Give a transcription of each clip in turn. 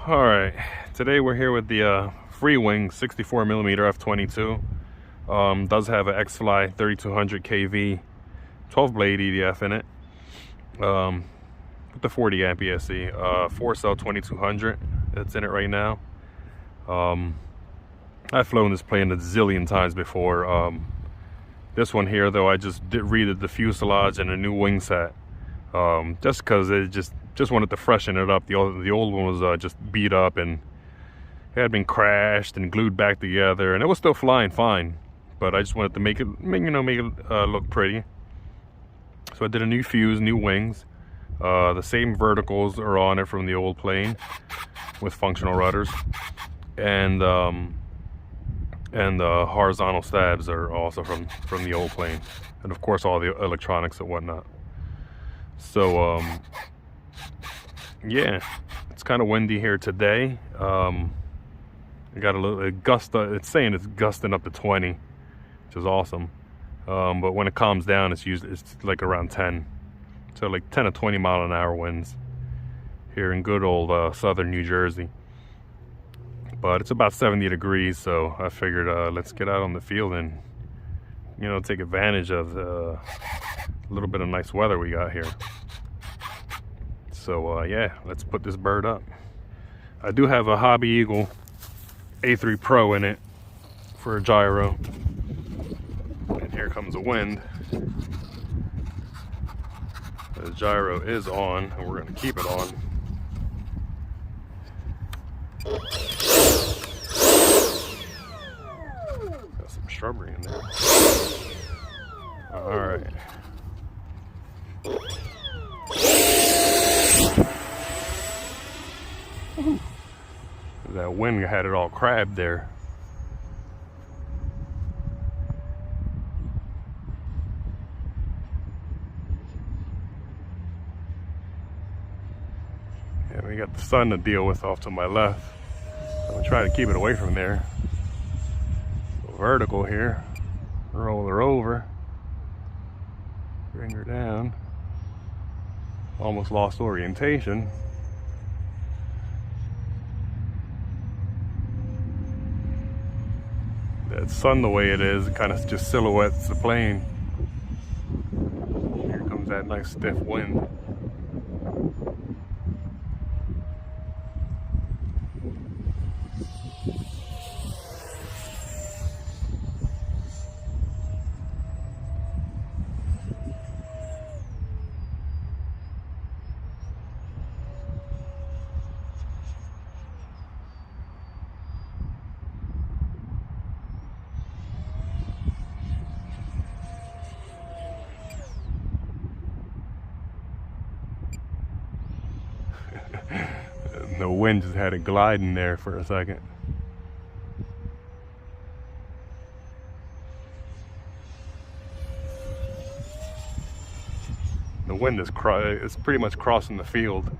All right, today we're here with the Freewing 64mm F-22. Does have an X-Fly 3200 kV 12 blade EDF in it, with the 40 amp ESC, 4-cell 2200 that's in it right now. I've flown this plane a zillion times before. This one here though, I just redid the fuselage and a new wing set, just because it just wanted to freshen it up. The old one was just beat up and it had been crashed and glued back together, and it was still flying fine, but I just wanted to make it look pretty. So I did a new fuse, new wings. The same verticals are on it from the old plane with functional rudders, and the horizontal stabs are also from the old plane, and of course all the electronics and whatnot. So yeah, it's kind of windy here today. I got a little gust. It's saying it's gusting up to 20, which is awesome. But when it calms down, it's like around 10. So like 10 to 20 mile an hour winds here in good old southern New Jersey. But it's about 70 degrees, so I figured let's get out on the field and take advantage of the little bit of nice weather we got here. So yeah, let's put this bird up. I do have a Hobby Eagle A3 Pro in it for a gyro. And here comes the wind. The gyro is on, and we're going to keep it on. Got some shrubbery in there. All right. That wind had it all crabbed there. Yeah, we got the sun to deal with off to my left. I'm gonna try to keep it away from there. Go vertical here. Roll her over. Bring her down. Almost lost orientation. That sun, the way it is, it kind of just silhouettes the plane. Here comes that nice stiff wind. The wind just had it gliding there for a second. The wind is it's pretty much crossing the field.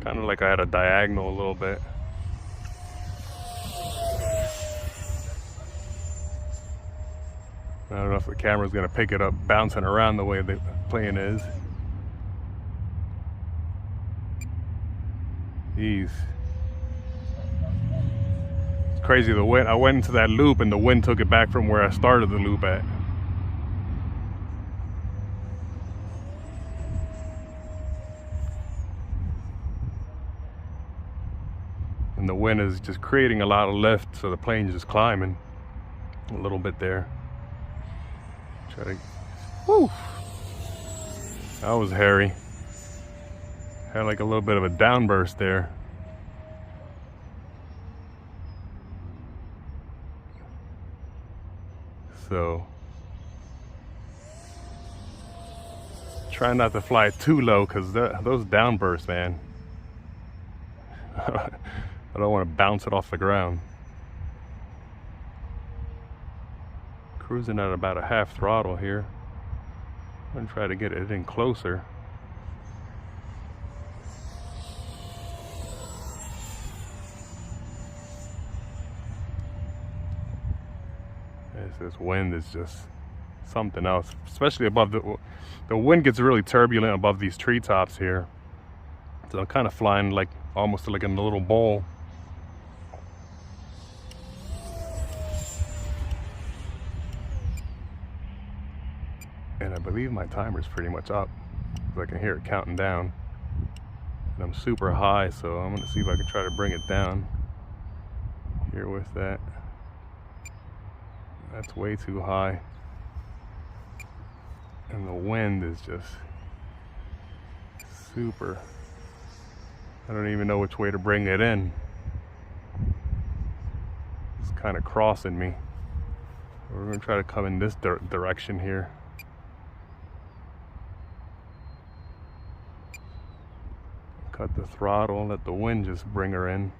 Kind of like I had a diagonal a little bit. I don't know if the camera's gonna pick it up bouncing around the way the plane is. Jeez. It's crazy, the wind. I went into that loop and the wind took it back from where I started the loop at. And the wind is just creating a lot of lift, so the plane's just climbing a little bit there. Try to, whew. That was hairy. Had like a little bit of a downburst there. So try not to fly too low, because those downbursts, man. I don't want to bounce it off the ground. Cruising at about a half throttle here. I'm gonna try to get it in closer. This wind is just something else, especially above the wind gets really turbulent above these treetops here. So I'm kind of flying like almost like in a little bowl. And I believe my timer's pretty much up. I can hear it counting down. And I'm super high, so I'm gonna see if I can try to bring it down here with that. That's way too high. And the wind is just super. I don't even know which way to bring it in. It's kind of crossing me. We're gonna try to come in this direction here. Cut the throttle, let the wind just bring her in.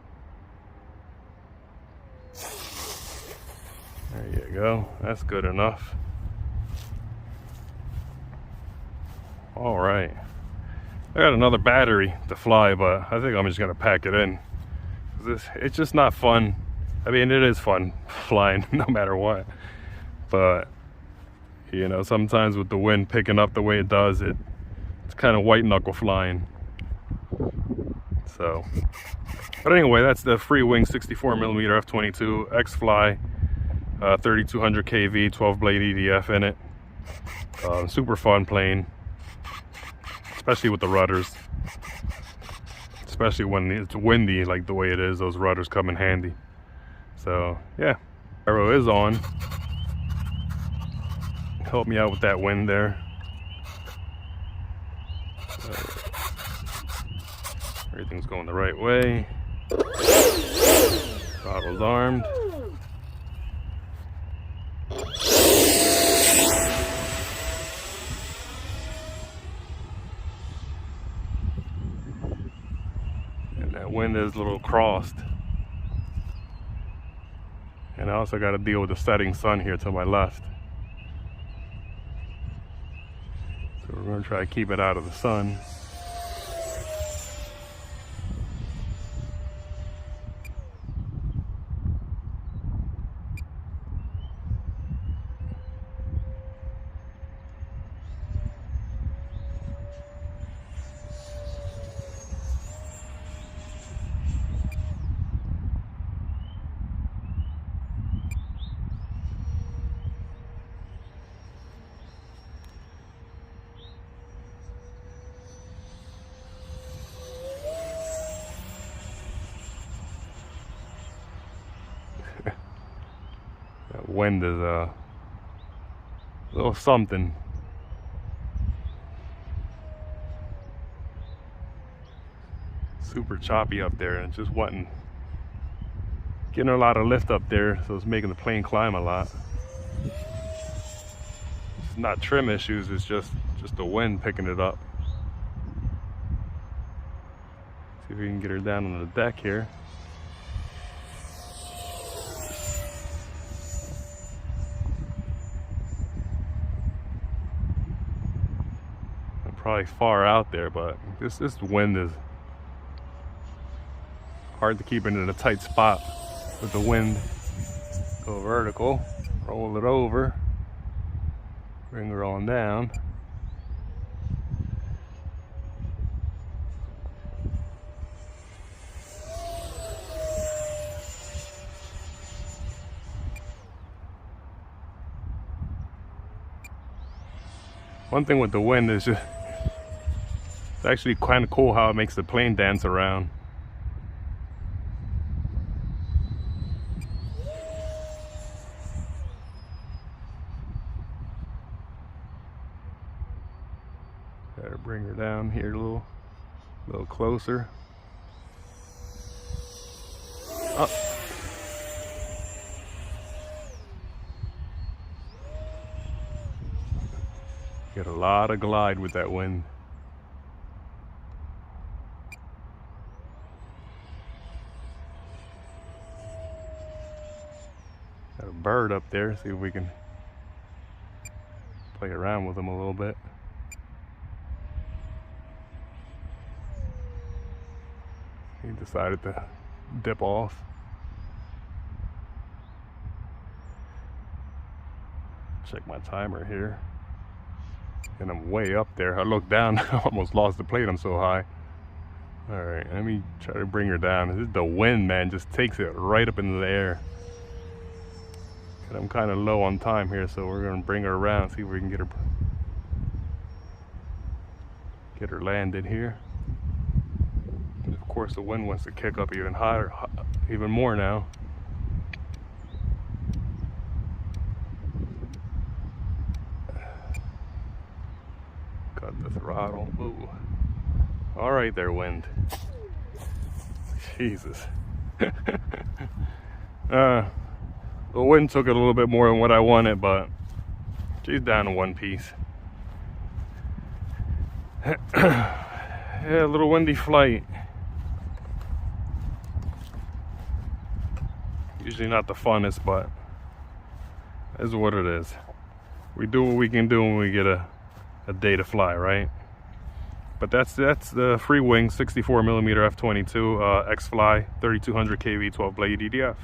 There you go, that's good enough. All right, I got another battery to fly, but I think I'm just gonna pack it in. It's just not fun. I mean, it is fun flying no matter what, but you know, sometimes with the wind picking up the way it does, it's kind of white knuckle flying. So, but anyway, that's the Freewing 64mm F-22 X-Fly, 3200 kV, 12 blade EDF in it. Super fun plane, especially with the rudders. Especially when it's windy like the way it is, those rudders come in handy. So yeah, arrow is on. Help me out with that wind there. Everything's going the right way. Throttle's armed. And that wind is a little crossed. And I also got to deal with the setting sun here to my left. So we're going to try to keep it out of the sun. That wind is a little something. Super choppy up there, and just getting a lot of lift up there, so it's making the plane climb a lot. It's not trim issues, it's just the wind picking it up. See if we can get her down on the deck here. Probably far out there, but this wind is hard to keep it in a tight spot with the wind. Go vertical, roll it over, bring her on down. One thing with the wind is just, it's actually kind of cool how it makes the plane dance around. Gotta bring her down here a little closer. Oh. Get a lot of glide with that wind. Got a bird up there, see if we can play around with him a little bit. He decided to dip off. Check my timer here. And I'm way up there. I looked down, I almost lost the plane, I'm so high. All right, let me try to bring her down. This is the wind, man, just takes it right up into the air. And I'm kind of low on time here, so we're gonna bring her around, see if we can get her landed here. And of course, the wind wants to kick up even higher, even more now. Cut the throttle. Ooh. All right there, wind. Jesus. The wind took it a little bit more than what I wanted, but she's down to one piece. Yeah, a little windy flight. Usually not the funnest, but this is what it is. We do what we can do when we get a day to fly, right? But that's the Freewing 64mm F-22 X-Fly 3200 kV 12 blade EDF.